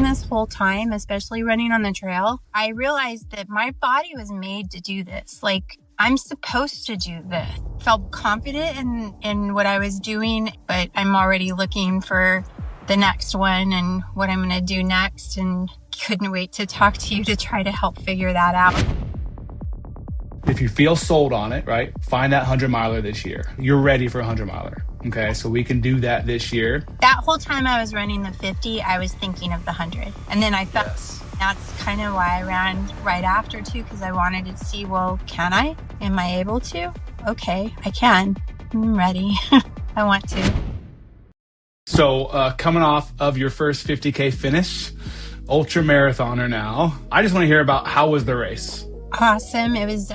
this whole time, especially running on the trail, I realized that my body was made to do this. Like, I'm supposed to do this. Felt confident in what I was doing, but I'm already looking for the next one and what I'm going to do next, and couldn't wait to talk to you to try to help figure that out. If you feel sold on it, right, find that 100 miler this year. You're ready for a 100 miler. Okay, so we can do that this year. That whole time I was running the 50, I was thinking of the 100. And then I thought, That's kind of why I ran right after too, because I wanted to see, well, can I? Am I able to? Okay, I can. I'm ready. I want to. So coming off of your first 50K finish, ultramarathoner now, I just want to hear about how was the race? Awesome. It was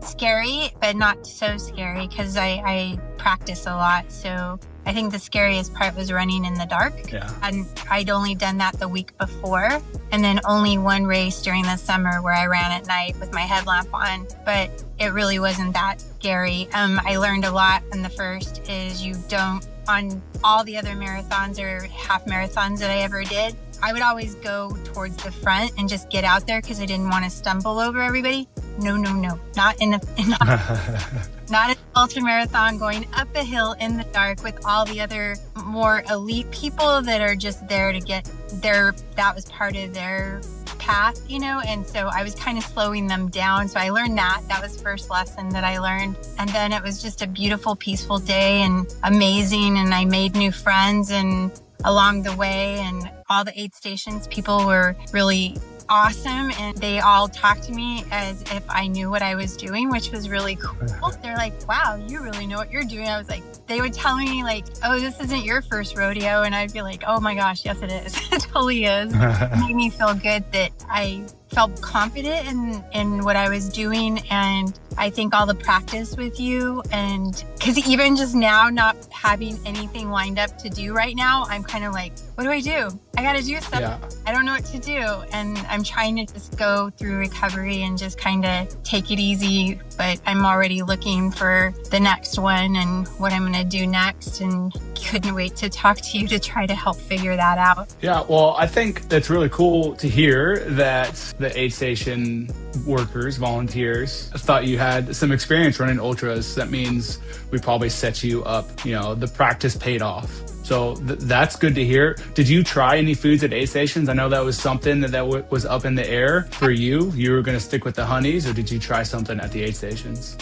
scary, but not so scary because I practice a lot. So I think the scariest part was running in the dark. Yeah. And I'd only done that the week before, and then only one race during the summer where I ran at night with my headlamp on. But it really wasn't that scary. I learned a lot in the first is you don't, on all the other marathons or half marathons that I ever did, I would always go towards the front and just get out there because I didn't want to stumble over everybody. No. Not in not an ultramarathon going up a hill in the dark with all the other more elite people that are just there to get that was part of their path, and so I was kind of slowing them down. So I learned that was the first lesson that I learned. And then it was just a beautiful, peaceful day and amazing. And I made new friends and along the way, and all the aid stations, people were really awesome, and they all talked to me as if I knew what I was doing, which was really cool. They're like, wow, you really know what you're doing. I was like, they would tell me like, oh, this isn't your first rodeo, and I'd be like, oh my gosh, yes it is. It totally is. It made me feel good that I felt confident in what I was doing. And I think all the practice with you, and because even just now not having anything lined up to do right now, I'm kind of like, what do I do? I got to do something. Yeah. I don't know what to do. And I'm trying to just go through recovery and just kind of take it easy. But I'm already looking for the next one and what I'm going to do next, and couldn't wait to talk to you to try to help figure that out. Yeah, well, I think that's really cool to hear that the aid station workers, volunteers, thought you had some experience running ultras. That means we probably set you up, the practice paid off. So that's good to hear. Did you try any foods at aid stations? I know that was something that was up in the air for you. You were going to stick with the honeys, or did you try something at the aid stations?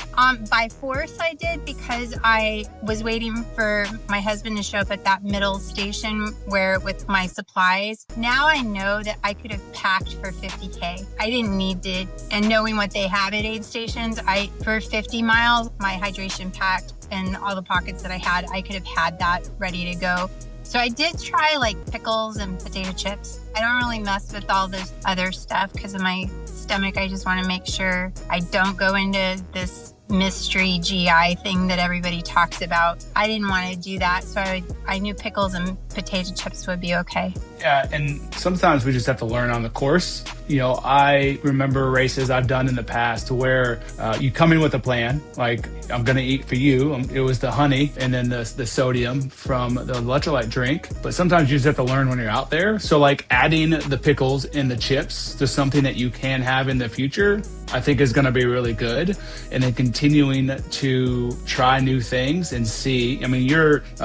By force I did, because I was waiting for my husband to show up at that middle station where with my supplies. Now I know that I could have packed for 50K. I didn't need to. And knowing what they have at aid stations, for 50 miles, my hydration packed and all the pockets that I had, I could have had that ready to go. So I did try like pickles and potato chips. I don't really mess with all this other stuff because of my stomach. I just want to make sure I don't go into this mystery GI thing that everybody talks about. I didn't want to do that, so I knew pickles and potato chips would be okay. Yeah, and sometimes we just have to learn on the course. I remember races I've done in the past to where you come in with a plan, like I'm going to eat for you. It was the honey and then the sodium from the electrolyte drink. But sometimes you just have to learn when you're out there. So like adding the pickles and the chips to something that you can have in the future, I think is going to be really good. And then continuing to try new things and see. I mean,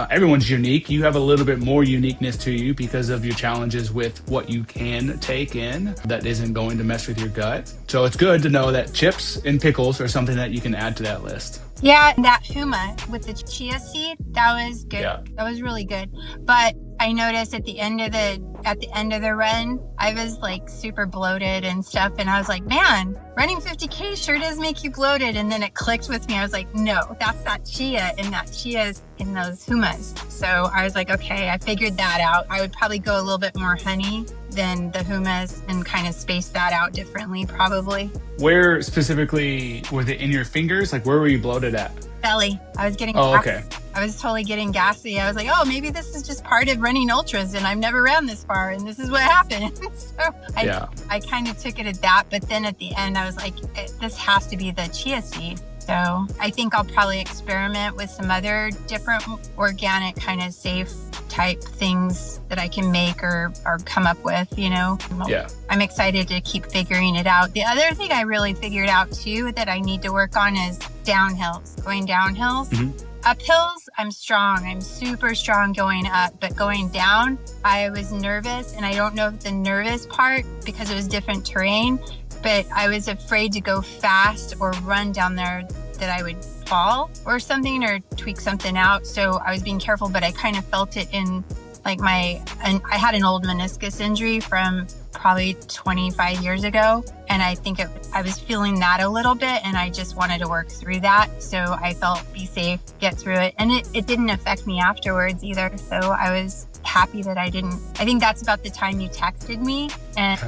everyone's unique. You have a little bit more uniqueness to you because of your challenges with what you can take in that isn't going to mess with your gut. So it's good to know that chips and pickles are something that you can add to that list. Yeah, that huma with the chia seed, that was good. Yeah. That was really good. But I noticed at the end of the run, I was like super bloated and stuff. And I was like, man, running 50K sure does make you bloated. And then it clicked with me. I was like, no, that's that chia, and that chia's in those humas. So I was like, okay, I figured that out. I would probably go a little bit more honey than the humas and kind of space that out differently, probably. Where specifically was it in your fingers? Like, where were you bloated at? Belly. I was getting okay. I was totally getting gassy. I was like, oh, maybe this is just part of running ultras and I've never ran this far and this is what happened. So I kind of took it at that. But then at the end, I was like, this has to be the chia seed. So I think I'll probably experiment with some other different organic kind of safe type things that I can make or come up with, Yeah. I'm excited to keep figuring it out. The other thing I really figured out too that I need to work on is downhills, going downhills. Mm-hmm. Up hills, I'm strong. I'm super strong going up, but going down, I was nervous. And I don't know if the nervous part, because it was different terrain, but I was afraid to go fast or run down there that I would fall or something or tweak something out. So I was being careful, but I kind of felt it in like I had an old meniscus injury from probably 25 years ago. And I think I was feeling that a little bit and I just wanted to work through that. So I felt be safe, get through it. And it didn't affect me afterwards either. So I was happy that I didn't. I think that's about the time you texted me. And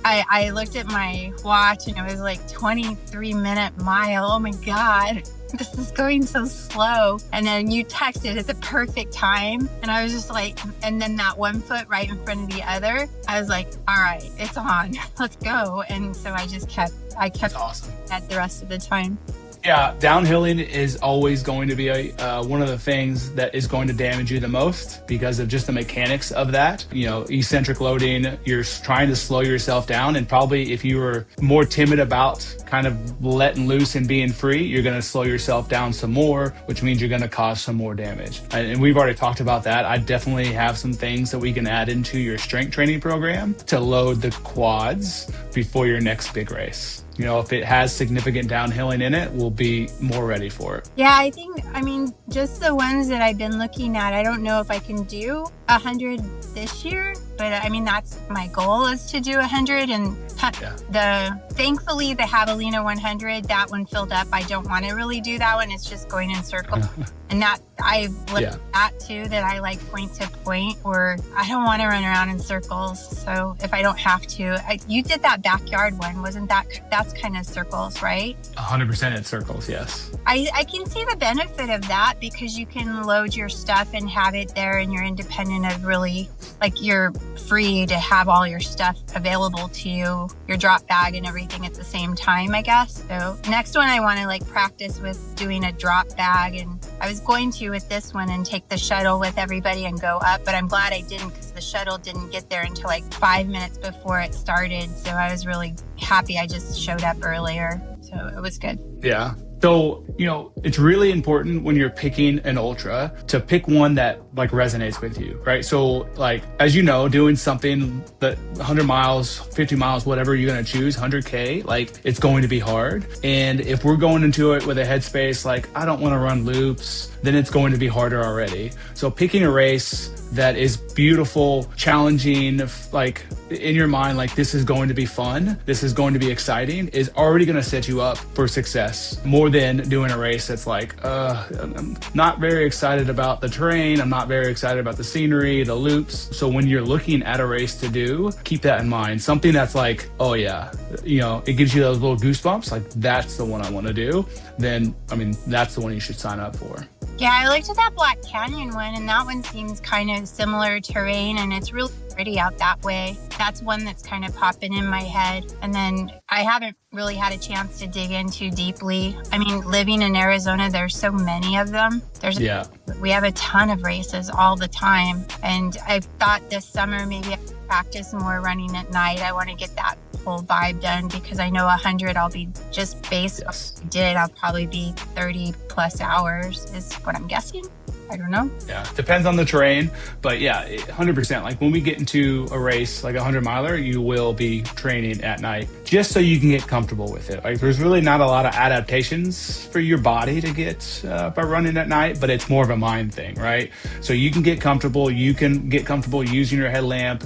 I looked at my watch and it was like 23-minute mile. Oh my God. This is going so slow. And then you texted at the perfect time. And I was just like, and then that one foot right in front of the other, I was like, all right, it's on, let's go. And so I kept That's awesome. at the rest of the time. Yeah, downhilling is always going to be one of the things that is going to damage you the most because of just the mechanics of that. Eccentric loading, you're trying to slow yourself down. And probably if you were more timid about kind of letting loose and being free, you're going to slow yourself down some more, which means you're going to cause some more damage. And we've already talked about that. I definitely have some things that we can add into your strength training program to load the quads before your next big race. If it has significant downhilling in it, we'll be more ready for it. Yeah, I mean, just the ones that I've been looking at, I don't know if I can do 100 this year, but I mean, that's my goal is to do 100. And thankfully the Javelina 100, that one filled up. I don't want to really do that one. It's just going in circles. And that I've looked at that too, that I like point to point, or I don't want to run around in circles. So if I don't have to, you did that backyard one, wasn't that's kind of circles, right? 100% it's circles, yes. I can see the benefit of that because you can load your stuff and have it there and you're independent of really, like you're free to have all your stuff available to you, your drop bag and everything at the same time, I guess. So next one I want to practice with doing a drop bag, and I was going to with this one and take the shuttle with everybody and go up, but I'm glad I didn't because the shuttle didn't get there until 5 minutes before it started. So I was really happy I just showed up earlier. So it was good. Yeah. So, it's really important when you're picking an ultra to pick one that resonates with you, right? So as doing something that 100 miles, 50 miles, whatever you're going to choose, 100K, it's going to be hard. And if we're going into it with a headspace, I don't want to run loops, then it's going to be harder already. So picking a race that is beautiful, challenging, in your mind, this is going to be fun, this is going to be exciting, is already going to set you up for success more than doing a race that's I'm not very excited about the terrain, I'm not very excited about the scenery, the loops. So when you're looking at a race to do, keep that in mind. Something that's oh yeah, it gives you those little goosebumps, that's the one I want to do, then, that's the one you should sign up for. Yeah, I looked at that Black Canyon one, and that one seems kind of similar terrain, and it's really pretty out that way. That's one that's kind of popping in my head. And then I haven't really had a chance to dig in too deeply. Living in Arizona, there's so many of them. We have a ton of races all the time. And I thought this summer maybe I could practice more running at night. I want to get that whole vibe done because I know 100 I'll be just based on what I did. I'll probably be 30 plus hours is what I'm guessing. I don't know. Yeah, depends on the terrain, but yeah, 100%. When we get into a race, a 100 miler, you will be training at night just so you can get comfortable with it. There's really not a lot of adaptations for your body to get by running at night, but it's more of a mind thing, right? So you can get comfortable. You can get comfortable using your headlamp,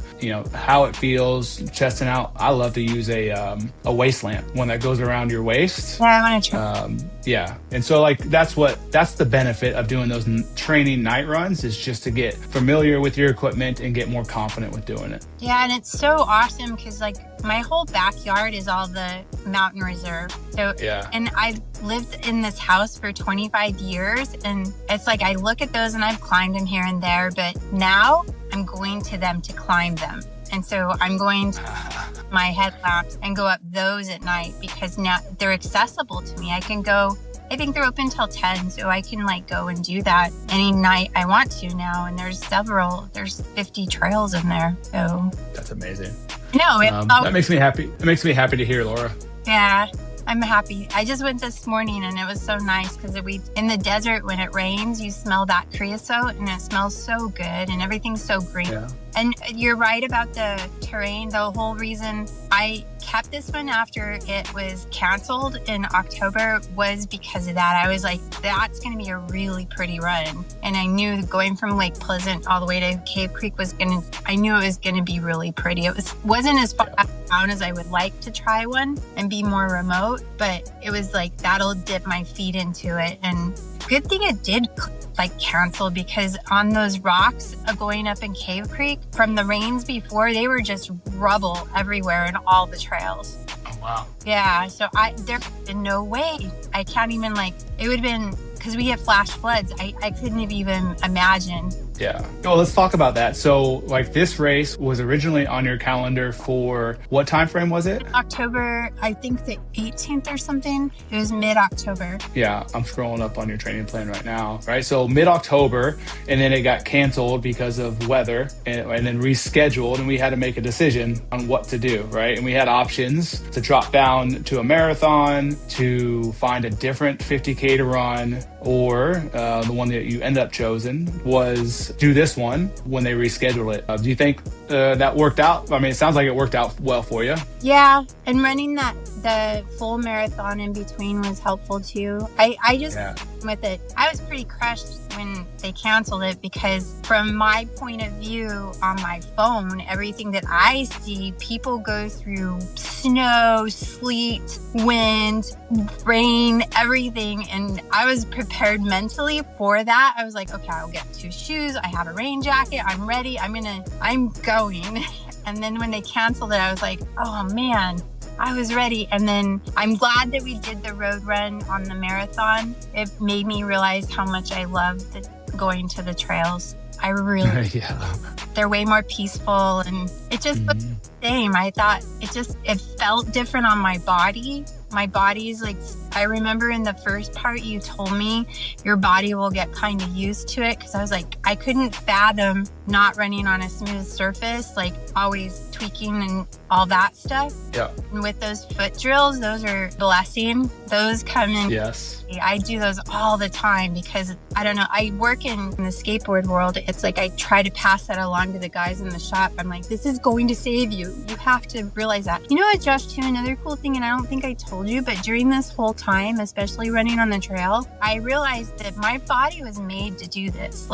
how it feels, testing out. I love to use a waist lamp, one that goes around your waist. Yeah, I want to try. Yeah. And so that's the benefit of doing those training night runs, is just to get familiar with your equipment and get more confident with doing it. Yeah. And it's so awesome because my whole backyard is all the mountain reserve. So, and I've lived in this house for 25 years and it's I look at those and I've climbed them here and there, but now I'm going to them to climb them. And so I'm going to my headlamps and go up those at night because now they're accessible to me. I can go I think they're open till 10, so I can like go and do that any night I want to now. And there's 50 trails in there. So that's amazing. No, that makes me happy. It makes me happy to hear, Laura. Yeah, I'm happy. I just went this morning and it was so nice because in the desert, when it rains, you smell that creosote and it smells so good and everything's so green. Yeah. And you're right about the terrain. The whole reason I kept this one after it was canceled in October was because of that. I was like, that's going to be a really pretty run. And I knew going from Lake Pleasant all the way to Cave Creek I knew it was going to be really pretty. It wasn't as far down as I would like to try one and be more remote, but it was like, that'll dip my feet into it. And good thing it did like cancel, because on those rocks going up in Cave Creek from the rains before, they were just rubble everywhere in all the trails. Oh, wow. Yeah. So there's no way. I can't even it would have been, because we get flash floods. I couldn't have even imagined. Yeah. Well, let's talk about that. So this race was originally on your calendar for what time frame was it? October, I think the 18th or something. It was mid-October. Yeah, I'm scrolling up on your training plan right now, right? So mid-October, and then it got canceled because of weather and then rescheduled, and we had to make a decision on what to do, right? And we had options to drop down to a marathon, to find a different 50K to run, or the one that you end up chosen was do this one when they reschedule it. Do you think that worked out? I mean, it sounds like it worked out well for you. Yeah, and running the full marathon in between was helpful too. I just with it, I was pretty crushed when they canceled it, because from my point of view on my phone, everything that I see, people go through snow, sleet, wind, rain, everything. And I was prepared mentally for that. I was like, okay, I'll get 2 shoes. I have a rain jacket. I'm ready. I'm going. And then when they canceled it, I was like, oh man, I was ready. And then I'm glad that we did the road run on the marathon. It made me realize how much I loved going to the trails. I really, they're way more peaceful, and it just was the same. I thought it felt different on my body. My body's I remember in the first part you told me your body will get kind of used to it, because I was like, I couldn't fathom not running on a smooth surface, always tweaking and all that stuff. Yeah. And with those foot drills, those are a blessing. Those come in. Yes. I do those all the time because I don't know. I work in the skateboard world. It's I try to pass that along to the guys in the shop. I'm like, this is going to save you. You have to realize that. You know what, Josh, too, another cool thing, and I don't think I told you, but during this whole time, especially running on the trail, I realized that my body was made to do this.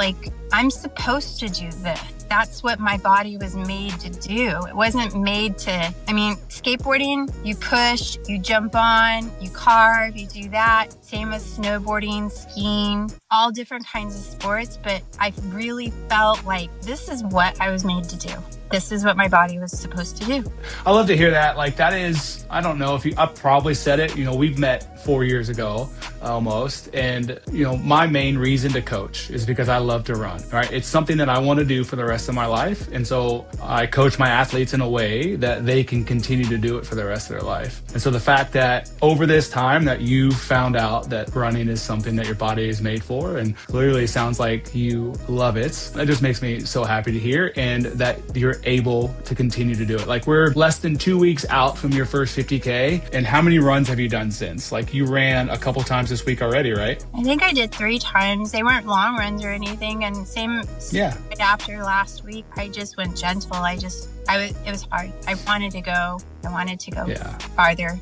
I'm supposed to do this. That's what my body was made to do. It wasn't made to, skateboarding, you push, you jump on, you carve, you do that. Same as snowboarding, skiing, all different kinds of sports. But I really felt like this is what I was made to do. This is what my body was supposed to do. I love to hear that. That is, I don't know if I probably said it, we've met 4 years ago almost. And, my main reason to coach is because I love to run, right? It's something that I want to do for the rest of my life. And so I coach my athletes in a way that they can continue to do it for the rest of their life. And so the fact that over this time that you found out that running is something that your body is made for, and clearly it sounds like you love it, that just makes me so happy to hear, and that you're able to continue to do it. We're less than 2 weeks out from your first 50K, and how many runs have you done since? You ran a couple times this week already, right? I think I did 3 times. They weren't long runs or anything, and same right after last week, I just went gentle. It was hard. I wanted to go farther.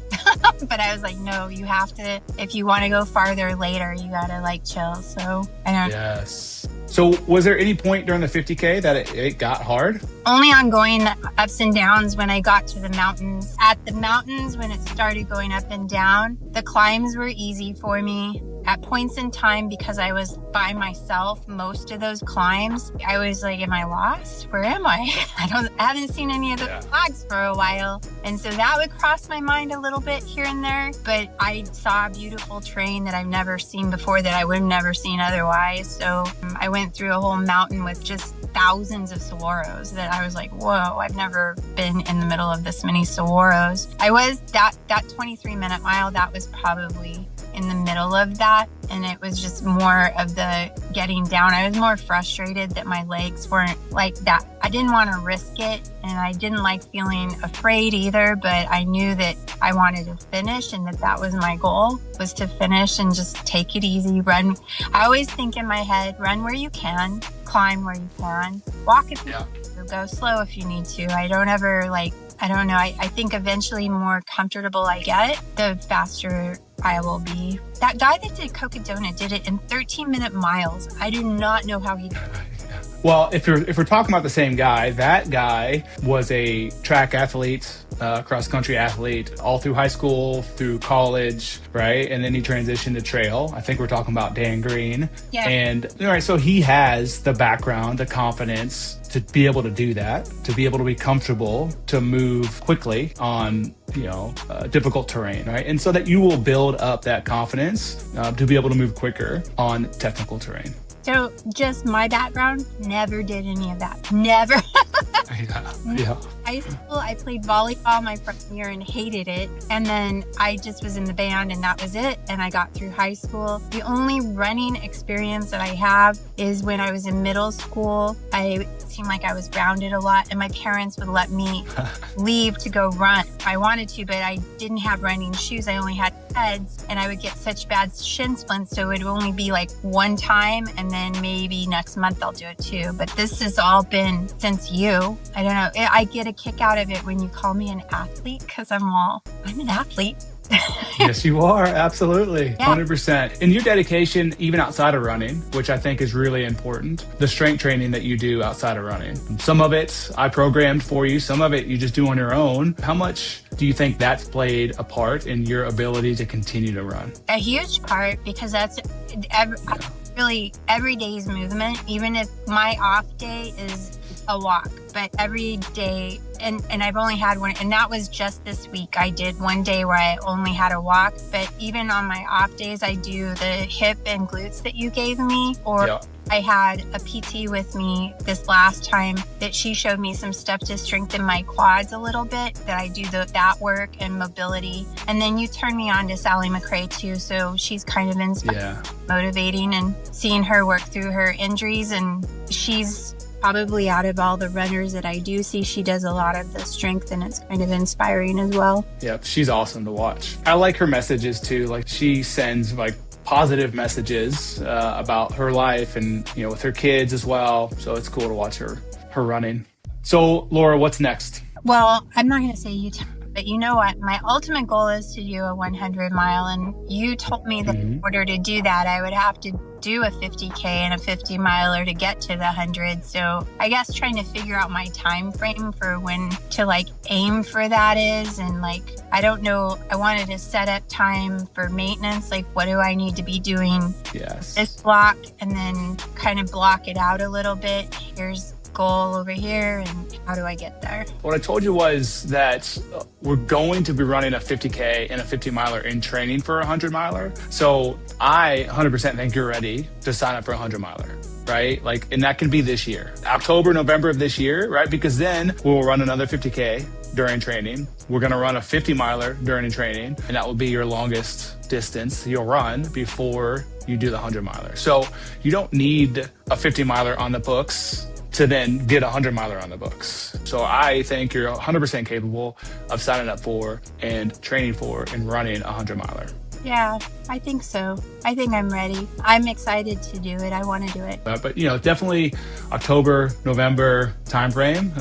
But I was like, no, you have to, if you want to go farther later, you gotta chill. So I don't know. Yes. So was there any point during the 50K that it got hard? Only on going ups and downs when I got to the mountains. At the mountains, when it started going up and down, the climbs were easy for me. At points in time, because I was by myself most of those climbs, I was like, am I lost? Where am I? I haven't seen any of the flags for a while. And so that would cross my mind a little bit here and there. But I saw a beautiful terrain that I've never seen before, that I would have never seen otherwise. So I went through a whole mountain with just thousands of saguaros that I was like, whoa, I've never been in the middle of this many saguaros. I was that 23-minute mile, that was probably in the middle of that. And it was just more of the getting down. I was more frustrated that my legs weren't like that. I didn't want to risk it, and I didn't like feeling afraid either, but I knew that I wanted to finish, and that was my goal, was to finish and just take it easy, run. I always think in my head, run where you can, climb where you can, walk if you need to, go slow if you need to. I don't ever I don't know. I think eventually more comfortable I get, the faster I will be. That guy that did Cocodona did it in 13-minute miles. I do not know how he did it. Well, if we're talking about the same guy, that guy was a track athlete, cross-country athlete, all through high school, through college, right? And then he transitioned to trail. I think we're talking about Dan Green. Yeah. And all right, so he has the background, the confidence to be able to do that, to be able to be comfortable, to move quickly on, difficult terrain, right? And so that you will build up that confidence to be able to move quicker on technical terrain. So just my background, never did any of that. Never. Yeah. High school, I played volleyball my freshman year and hated it. And then I just was in the band and that was it. And I got through high school. The only running experience that I have is when I was in middle school. I seemed like I was grounded a lot, and my parents would let me leave to go run. I wanted to, but I didn't have running shoes. I only had heads, and I would get such bad shin splints. So it would only be like one time, and then maybe next month I'll do it too. But this has all been since you. I don't know. I get a kick out of it when you call me an athlete, because I'm an athlete. Yes, you are. Absolutely. Yeah. 100%. And your dedication, even outside of running, which I think is really important, the strength training that you do outside of running. Some of it I programmed for you. Some of it you just do on your own. How much do you think that's played a part in your ability to continue to run? A huge part, because that's really every day's movement. Even if my off day is a walk, but every day, and I've only had one, and that was just this week. I did one day where I only had a walk, but even on my off days, I do the hip and glutes that you gave me, or I had a PT with me this last time that she showed me some stuff to strengthen my quads a little bit, that I do that work and mobility. And then you turned me on to Sally McRae too, so she's kind of inspiring, motivating, and seeing her work through her injuries. And she's probably, out of all the runners that I do see, she does a lot of the strength, and it's kind of inspiring as well. Yeah, she's awesome to watch. I like her messages too. Like, she sends positive messages about her life, and with her kids as well. So it's cool to watch her running. So Laura, what's next? Well, I'm not going to say you, but you know what? My ultimate goal is to do a 100 mile, and you told me that in order to do that, I would have to do a 50K and a 50 miler to get to the 100. So I guess trying to figure out my time frame for when to aim for that is, and I don't know, I wanted to set up time for maintenance. What do I need to be doing this block, and then kind of block it out a little bit. Here's goal over here, and how do I get there? What I told you was that we're going to be running a 50K and a 50 miler in training for a 100 miler. So I 100% think you're ready to sign up for a 100 miler, right? And that can be this year, October, November of this year, right? Because then we'll run another 50K during training. We're going to run a 50 miler during training, and that will be your longest distance you'll run before you do the 100 miler. So you don't need a 50 miler on the books to then get a 100 miler on the books. So I think you're 100% capable of signing up for and training for and running a 100 miler. Yeah, I think so. I think I'm ready. I'm excited to do it. I want to do it. But definitely October, November timeframe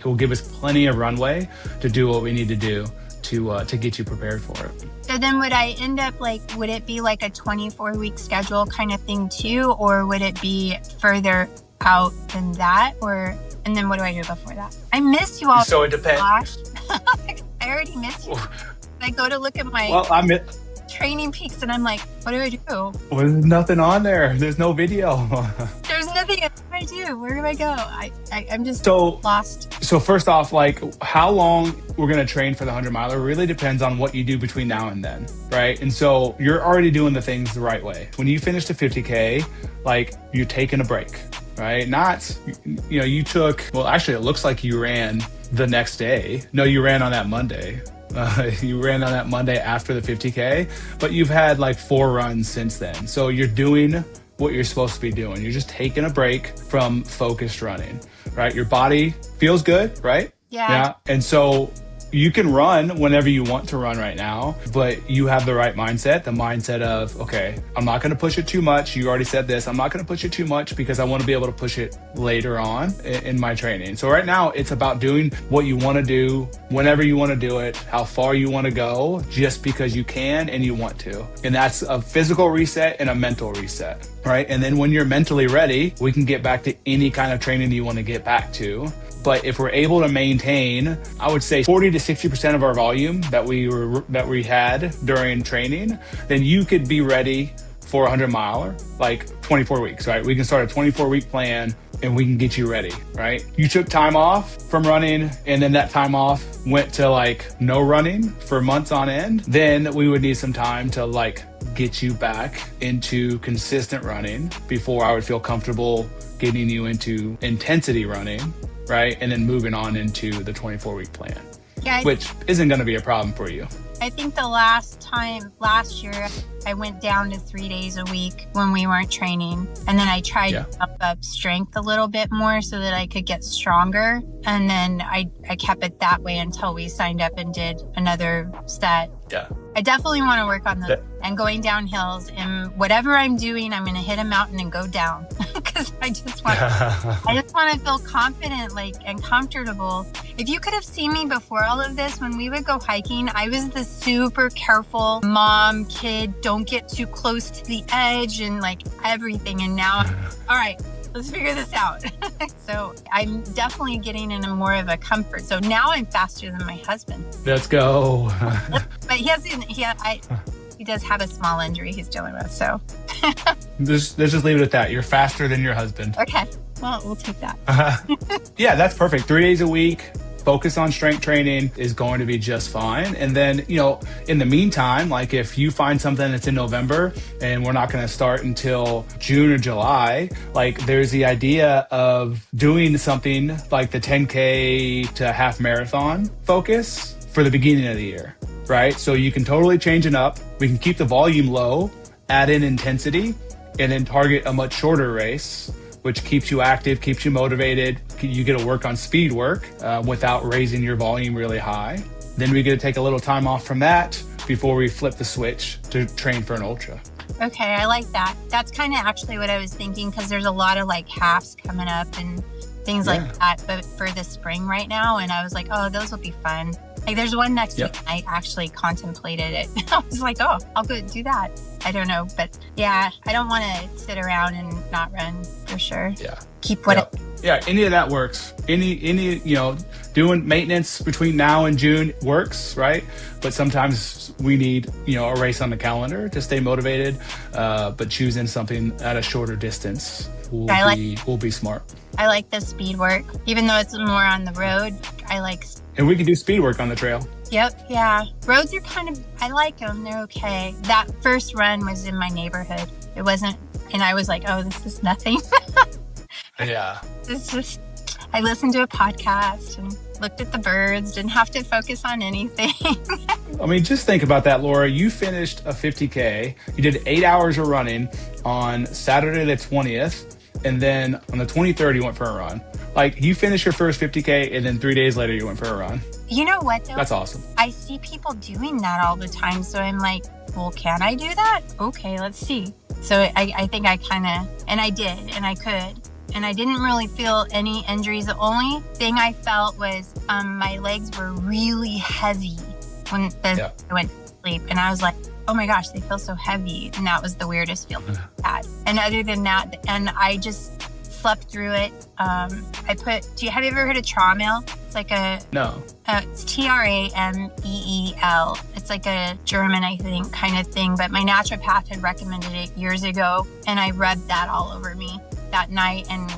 will give us plenty of runway to do what we need to do to get you prepared for it. So then would I end up would it be a 24-week schedule kind of thing too, or would it be further out than that, and then what do I do before that? I miss you all. So it depends. Gosh. I already miss you. I go to look at my training peaks, and I'm like, what do I do? Well, there's nothing on there. There's no video. There's nothing. What do I do? Where do I go? I'm just lost. So first off, how long we're going to train for the 100 miler really depends on what you do between now and then, right? And so you're already doing the things the right way. When you finish the 50K, you're taking a break, right? Not, you took, well, actually it looks like you ran the next day. No, you ran on that Monday. You ran on that Monday after the 50K, but you've had like 4 runs since then. So you're doing what you're supposed to be doing. You're just taking a break from focused running, right? Your body feels good, right? Yeah. And so you can run whenever you want to run right now, but you have the right mindset, the mindset of, okay, I'm not going to push it too much. You already said this. I'm not going to push it too much because I want to be able to push it later on in my training. So right now it's about doing what you want to do, whenever you want to do it, how far you want to go, just because you can and you want to. And that's a physical reset and a mental reset, right? And then when you're mentally ready, we can get back to any kind of training you want to get back to. But if we're able to maintain, I would say 40 to 60% of our volume that we had during training, then you could be ready for a 100-miler, like 24 weeks, right? We can start a 24-week plan and we can get you ready, right? You took time off from running and then that time off went to like no running for months on end. Then we would need some time to like get you back into consistent running before I would feel comfortable getting you into intensity running, right? And then moving on into the 24-week plan, which isn't going to be a problem for you. I think the last year, I went down to 3 days a week when we weren't training. And then I tried to up strength a little bit more so that I could get stronger. And then I kept it that way until we signed up and did another set. Yeah. I definitely want to work on those and going down hills, and whatever I'm doing, I'm going to hit a mountain and go down because I just want to feel confident, like, and comfortable. If you could have seen me before all of this, when we would go hiking, I was the super careful mom, kid, don't get too close to the edge and like everything. And now, all right, let's figure this out. So I'm definitely getting in a more of a comfort. So now I'm faster than my husband. Let's go. But he does have a small injury he's dealing with. So let's just leave it at that. You're faster than your husband. Okay. Well, we'll take that. Yeah, that's perfect. 3 days a week. Focus on strength training is going to be just fine. And then, in the meantime, like if you find something that's in November and we're not going to start until June or July, like there's the idea of doing something like the 10K to half marathon focus for the beginning of the year, right? So you can totally change it up. We can keep the volume low, add in intensity, and then target a much shorter race, which keeps you active, keeps you motivated. You get to work on speed work without raising your volume really high. Then we get to take a little time off from that before we flip the switch to train for an ultra. Okay, I like that. That's kind of actually what I was thinking, because there's a lot of like halves coming up and things like that, but for the spring right now. And I was like, oh, those will be fun. Like there's one next week. I actually contemplated it. I was like, oh, I'll go do that. I don't know. But yeah, I don't want to sit around and not run for sure. Yeah. Keep what any of that works. Any doing maintenance between now and June works, right? But sometimes we need, a race on the calendar to stay motivated. But choosing something at a shorter distance will be smart. I like the speed work. Even though it's more on the road, I like. And we can do speed work on the trail. Yep. Yeah. Roads are I like them. They're okay. That first run was in my neighborhood. It wasn't, and I was like, oh, this is nothing. Yeah. It's just, I listened to a podcast and looked at the birds, didn't have to focus on anything. I mean, just think about that, Laura. You finished a 50K. You did 8 hours of running on Saturday the 20th. And then on the 23rd, you went for a run. Like, you finished your first 50K, and then 3 days later, you went for a run. You know what, though? That's awesome. I see people doing that all the time. So I'm like, well, can I do that? Okay, let's see. So I think I kind of, and I did, and I could. And I didn't really feel any injuries. The only thing I felt was my legs were really heavy when I went to sleep. And I was like, oh my gosh, they feel so heavy. And that was the weirdest feeling I had. And other than that, and I just slept through it. Have you ever heard of Traumel? It's like no. It's Trameel. It's like a German, I think, kind of thing. But my naturopath had recommended it years ago. And I rubbed that all over me that night. And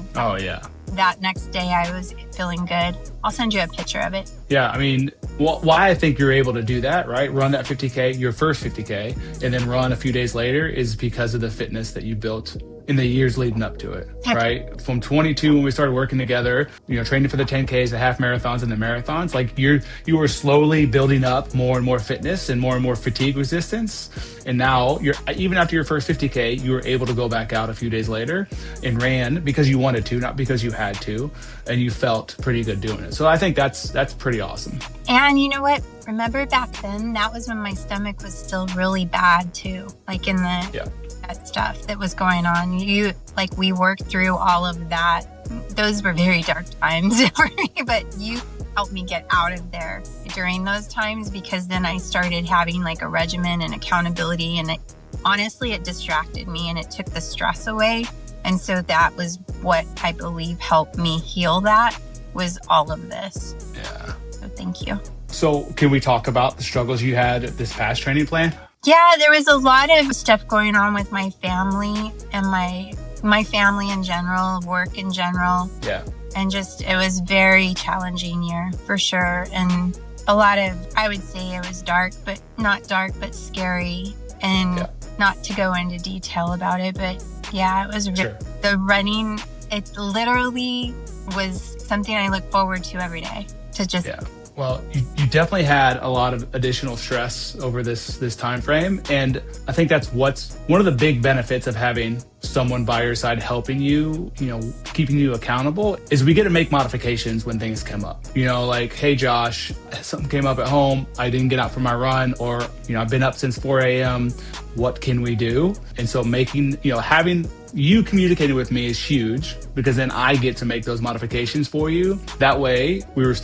that next day I was feeling good. I'll send you a picture of it. Yeah, I mean, why I think you're able to do that, right? Run that 50K, your first 50K, and then run a few days later is because of the fitness that you built in the years leading up to it, right? From 22, when we started working together, training for the 10Ks, the half marathons and the marathons, like you were slowly building up more and more fitness and more fatigue resistance. And now even after your first 50K, you were able to go back out a few days later and ran because you wanted to, not because you had to, and you felt pretty good doing it. So I think that's pretty awesome. And you know what? Remember back then, that was when my stomach was still really bad too. Like in that stuff that was going on. We worked through all of that. Those were very dark times for me, but you helped me get out of there during those times, because then I started having like a regimen and accountability, and honestly, it distracted me and it took the stress away. And so that was what I believe helped me heal, that was all of this. Yeah. So thank you. So can we talk about the struggles you had this past training plan? Yeah, there was a lot of stuff going on with my family and my family in general, work in general. Yeah. And just, it was very challenging year for sure. And a lot of, I would say it was dark, but not dark, but scary. And not to go into detail about it, but yeah, it was the running. It literally was something I look forward to every day to just. Yeah. Well, you definitely had a lot of additional stress over this time frame. And I think that's what's one of the big benefits of having someone by your side helping you, keeping you accountable, is we get to make modifications when things come up. Like, hey, Josh, something came up at home. I didn't get out for my run, or, I've been up since 4 a.m. What can we do? And so having you communicating with me is huge, because then I get to make those modifications for you. That way you were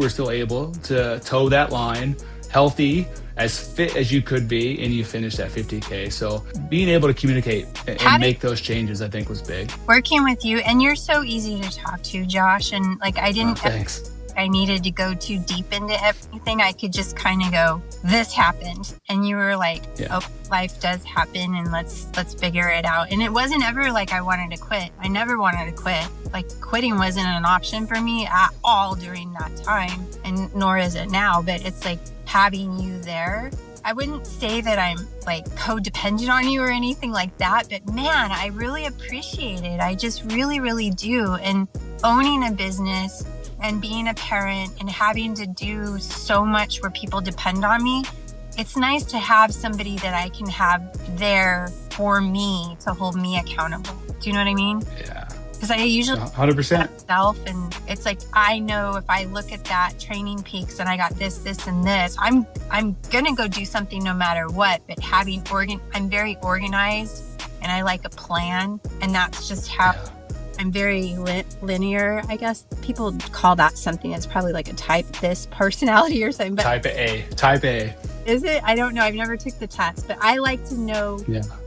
still able to toe that line healthy, as fit as you could be, and you finished that 50K. So being able to communicate and make those changes, I think, was big. Working with you, and you're so easy to talk to, Josh. And Thanks. I needed to go too deep into everything. I could just kind of go, this happened. And you were like, oh, life does happen, and let's figure it out. And it wasn't ever like I wanted to quit. I never wanted to quit. Like, quitting wasn't an option for me at all during that time, and nor is it now. But it's like having you there. I wouldn't say that I'm like codependent on you or anything like that, but man, I really appreciate it. I just really, really do. And owning a business and being a parent and having to do so much where people depend on me, it's nice to have somebody that I can have there for me to hold me accountable. Do you know what I mean? Yeah. Because I usually 100% myself, and it's like, I know if I look at that training peaks and I got this, and this, I'm gonna go do something no matter what. But I'm very organized, and I like a plan, and that's just how. I'm very linear, I guess. People call that something. It's probably like a type this personality or something. But Type A. Is it? I don't know. I've never took the test, but I like to know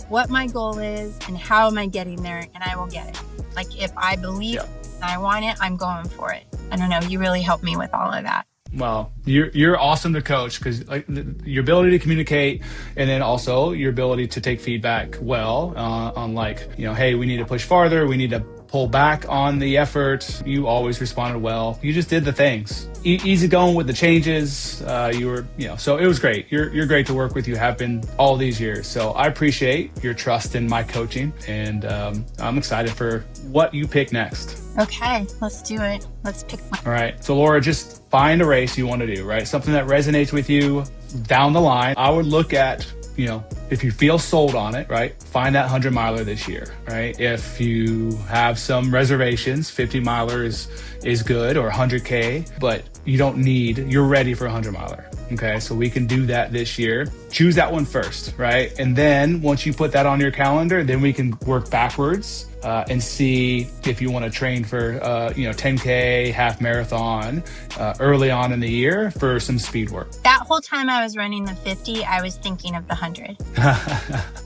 what my goal is and how am I getting there, and I will get it. Like, if I believe and I want it, I'm going for it. I don't know. You really helped me with all of that. Well, you're awesome to coach, because your ability to communicate, and then also your ability to take feedback well on hey, we need to push farther, we need to pull back on the effort. You always responded well. You just did the things. Easy going with the changes. You were, so it was great. You're great to work with. You have been all these years. So I appreciate your trust in my coaching, and I'm excited for what you pick next. Okay, let's do it. Let's pick one. All right. So Laura, just find a race you want to do, right? Something that resonates with you down the line. I would look at, if you feel sold on it, right? Find that 100 miler this year, right? If you have some reservations, 50 miler is good, or 100K, but you're ready for a 100 miler. Okay. So we can do that this year. Choose that one first, right? And then once you put that on your calendar, then we can work backwards and see if you want to train for 10K, half marathon early on in the year for some speed work. That whole time I was running the 50, I was thinking of the 100.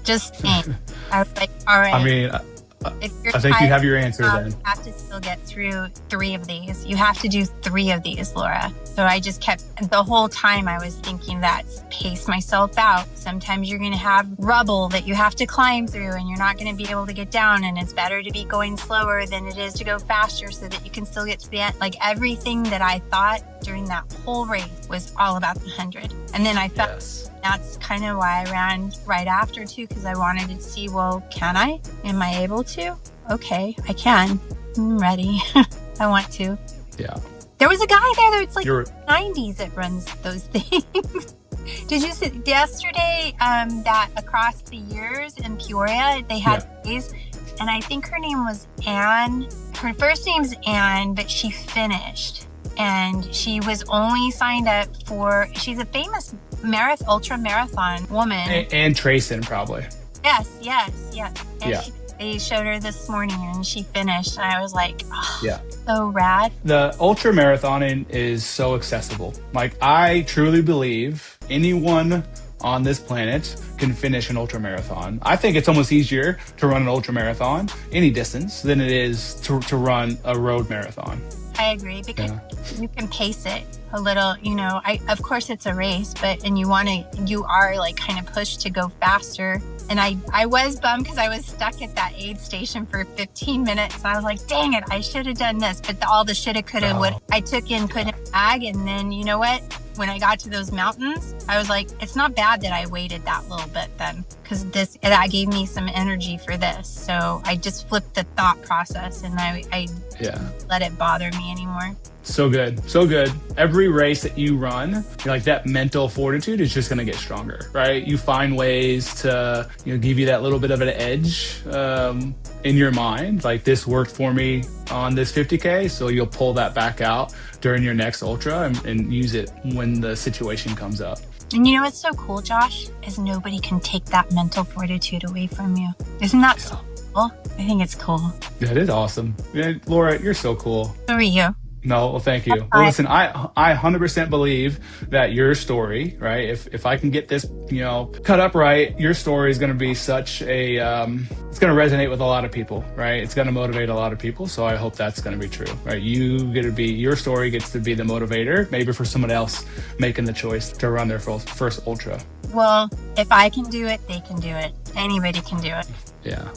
Just think. I was like, all right. I mean, I think you have your answer then. You have to still get through 3 of these. You have to do 3 of these, Laura. So I just kept, the whole time I was thinking that, pace myself out. Sometimes you're going to have rubble that you have to climb through and you're not going to be able to get down. And it's better to be going slower than it is to go faster so that you can still get to the end. Like everything that I thought during that whole race was all about the 100. And then I felt that's kind of why I ran right after too, because I wanted to see, well, can I? Am I able to? Okay, I can. I'm ready. I want to. Yeah. There was a guy there that's like 90s that runs those things. Did you see yesterday that across the years in Peoria, they had days, and I think her name was Anne. Her first name's Anne, but she finished. And she was only signed up for, she's a famous ultra marathon woman. And Trayson, probably. Yes. And they showed her this morning and she finished. And I was like, oh, so rad. The ultra marathoning is so accessible. Like, I truly believe anyone on this planet can finish an ultra marathon. I think it's almost easier to run an ultra marathon, any distance, than it is to run a road marathon. I agree, because you can pace it a little, you know. Of course it's a race, and you are like kind of pushed to go faster. And I was bummed because I was stuck at that aid station for 15 minutes. And I was like, dang it, I should have done this. But all the shoulda, coulda, would I took in, put in a bag. And then, you know what? When I got to those mountains, I was like, it's not bad that I waited that little bit then, because that gave me some energy for this. So I just flipped the thought process and I didn't let it bother me anymore. So good. Every race that you run, like that mental fortitude is just going to get stronger, right? You find ways to, give you that little bit of an edge in your mind. Like, this worked for me on this 50K, so you'll pull that back out during your next ultra and use it when the situation comes up. And you know what's so cool, Josh, is nobody can take that mental fortitude away from you. Isn't that so cool? I think it's cool. That is awesome. Yeah, Laura, you're so cool. So are you. No, well, thank you. Well, listen, I 100% believe that your story, right? If I can get this, cut up right, your story is going to be such a, it's going to resonate with a lot of people, right? It's going to motivate a lot of people. So I hope that's going to be true, right? Your story gets to be the motivator, maybe for someone else making the choice to run their first ultra. Well, if I can do it, they can do it. Anybody can do it. Yeah.